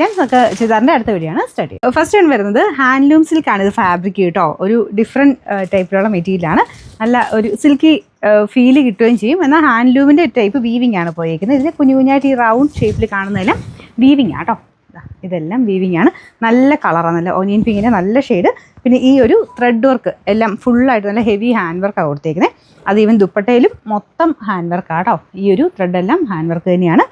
James. നമുക്ക് ചുരിദാറിൻ്റെ അടുത്ത വീഡിയോ ആണ് സ്റ്റാർട്ട് ചെയ്യുന്നത്. ഫസ്റ്റ് വൺ വരുന്നത് ഹാൻഡ്ലൂം സിൽക്കാണ്. ഇത് ഫാബ്രിക് കേട്ടോ, ഒരു ഡിഫറെൻറ്റ് ടൈപ്പിലുള്ള മെറ്റീരിയലാണ്. നല്ല ഒരു സിൽക്കി ഫീല് കിട്ടുകയും ചെയ്യും. എന്നാൽ ഹാൻഡ്ലൂമിൻ്റെ ടൈപ്പ് വീവിംഗ് ആണ് പോയിരിക്കുന്നത്. ഇതിൽ കുഞ്ഞു കുഞ്ഞായിട്ട് ഈ റൗണ്ട് ഷേപ്പിൽ കാണുന്നതെല്ലാം വീവിംഗ് ആട്ടോ. ഇതെല്ലാം വീവിംഗ് ആണ്. നല്ല കളറാണ്, നല്ല ഒനിയൻ പിങ്കിൻ്റെ നല്ല ഷെയ്ഡ്. പിന്നെ ഈ ഒരു ത്രെഡ് വർക്ക് എല്ലാം ഫുള്ളായിട്ട് നല്ല ഹെവി ഹാൻഡ് വർക്കാണ് കൊടുത്തേക്കുന്നത്. അത് ഈവൻ ദുപ്പട്ടയിലും മൊത്തം ഹാൻഡ് വർക്കാട്ടോ. ഈ ഒരു ത്രെഡെല്ലാം ഹാൻഡ് വർക്ക് തന്നെയാണ്.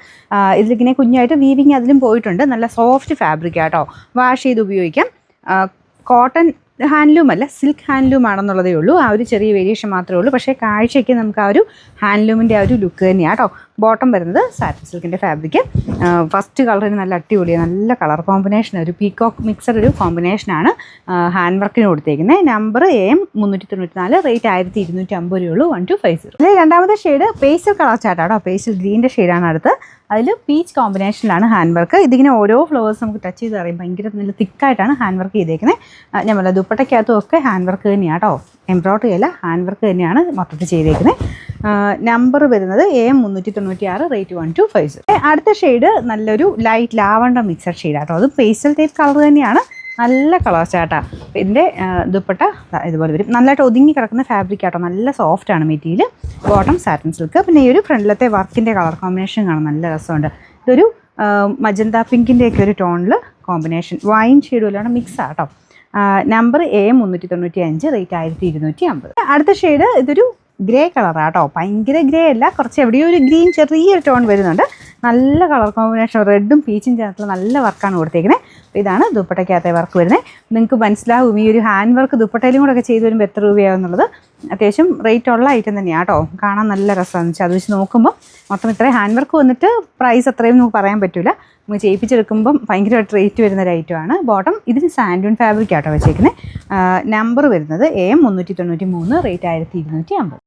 ഇതിലിങ്ങനെ കുഞ്ഞായിട്ട് വീവിങ് അതിലും പോയിട്ടുണ്ട്. നല്ല സോഫ്റ്റ് ഫാബ്രിക് ആട്ടോ, വാഷ് ചെയ്ത് ഉപയോഗിക്കാം. കോട്ടൺ ഹാൻഡ്ലൂം അല്ല, സിൽക്ക് ഹാൻഡ്ലൂം ആണെന്നുള്ളതേ ഉള്ളൂ. ആ ഒരു ചെറിയ വേരിയേഷൻ മാത്രമേ ഉള്ളൂ. പക്ഷേ കാഴ്ചയ്ക്ക് നമുക്ക് ആ ഒരു ഹാൻഡ്ലൂമിൻ്റെ ആ ഒരു ലുക്ക് തന്നെയാണ് കേട്ടോ. ബോട്ടം വരുന്നത് സാറ്റിൻ സിൽക്കിൻ്റെ ഫാബ്രിക്. ഫസ്റ്റ് കളറിന് നല്ല അടിപൊളിയാണ്, നല്ല കളർ കോമ്പിനേഷൻ, ഒരു പീകോക്ക് മിക്സർ ഒരു കോമ്പിനേഷനാണ് ഹാൻഡ് വർക്കിന് കൊടുത്തേക്കുന്നത്. നമ്പർ AM 394, റേറ്റ് 1250 രൂപയുള്ളൂ. 1250. ഇതിൽ രണ്ടാമത്തെ ഷെയ്ഡ് പേസ്റ്റൽ കളർ ചാർട്ടാട്ടോ, പേസ്റ്റൽ ഗ്രീൻ്റെ ഷെയ്ഡാണ് അടുത്ത്. അതിൽ പീച്ച് കോമ്പിനേഷനിലാണ് ഹാൻഡ് വർക്ക്. ഇതിങ്ങനെ ഓരോ ഫ്ലവേഴ്സ് നമുക്ക് ടച്ച് ചെയ്ത് അറിയാം. ഭയങ്കര നല്ല തിക്കായിട്ടാണ് ഹാൻഡ് വർക്ക് ചെയ്തേക്കുന്നത്. ഞാൻ പറഞ്ഞ ദുപ്പട്ടയ്ക്കകത്തും ഒക്കെ ഹാൻഡ് വർക്ക് തന്നെയാണ് കേട്ടോ, എംബ്രോയ്ഡറി അല്ല, ഹാൻഡ് വർക്ക് തന്നെയാണ് മൊത്തത്തിൽ ചെയ്തേക്കുന്നത്. നമ്പർ വരുന്നത് AM 396, റേറ്റ് 1250. അടുത്ത ഷെയ്ഡ് നല്ലൊരു ലൈറ്റ് ലാവണ്ടർ മിക്സഡ് ഷെയ്ഡാട്ടോ. അത് പേസ്റ്റൽ ടൈപ്പ് കളർ തന്നെയാണ്, നല്ല കളർ ചാട്ടാ. ഇതിൻ്റെ ദുപ്പട്ട ഇതുപോലെ വരും. നല്ലതായിട്ട് ഒതുങ്ങി കിടക്കുന്ന ഫാബ്രിക് ആട്ടോ, നല്ല സോഫ്റ്റാണ് മെറ്റീരിയൽ. Bottom satin silk. പിന്നെ ഈ ഒരു ഫ്രണ്ടിലത്തെ വർക്കിൻ്റെ കളർ കോമ്പിനേഷൻ കാണാൻ നല്ല രസമുണ്ട്. ഇതൊരു മജന്ത പിങ്കിൻ്റെയൊക്കെ ഒരു ടോണിൽ കോമ്പിനേഷൻ, വൈൻ ഷെയ്ഡും എല്ലാം മിക്സ് ആട്ടോ. Number AM 395, rate 1250. അടുത്ത ഷെയ്ഡ് ഇതൊരു ഗ്രേ കളറാട്ടോ. ഭയങ്കര ഗ്രേ അല്ല, കുറച്ച് എവിടെയോ ഒരു ഗ്രീൻ ചെറിയൊരു ടോൺ വരുന്നുണ്ട്. നല്ല കളർ കോമ്പിനേഷൻ, റെഡും പീച്ചും ചേർത്തുള്ള നല്ല വർക്കാണ് കൊടുത്തേക്കുന്നത്. ഇതാണ് ദുപ്പട്ടയ്ക്കകത്തെ വർക്ക് വരുന്നത്. നിങ്ങൾക്ക് മനസ്സിലാവും ഈ ഒരു ഹാൻഡ് വർക്ക് ദുപ്പട്ടയിലും കൂടെ ഒക്കെ ചെയ്ത് വരുമ്പോൾ എത്ര രൂപയാകുന്നുള്ളത്. അത്യാവശ്യം റേറ്റ് ഉള്ള ഐറ്റം തന്നെയാണ് കേട്ടോ. കാണാൻ നല്ല രസമാണെന്ന് വെച്ചാൽ അത് വെച്ച് നോക്കുമ്പോൾ മൊത്തം ഇത്രയും ഹാൻഡ് വർക്ക് വന്നിട്ട് പ്രൈസ് അത്രയും നമുക്ക് പറയാൻ പറ്റില്ല. നമുക്ക് ചെയ്യിപ്പിച്ചെടുക്കുമ്പം ഭയങ്കരമായിട്ട് റേറ്റ് വരുന്ന ഒരു ഐറ്റമാണ്. ബോട്ടം ഇതിന് സാൻഡൂൺ ഫാബ്രിക് ആട്ടോ വെച്ചേക്കുന്നത്. നമ്പർ വരുന്നത് AM 393, റേറ്റ് 1250.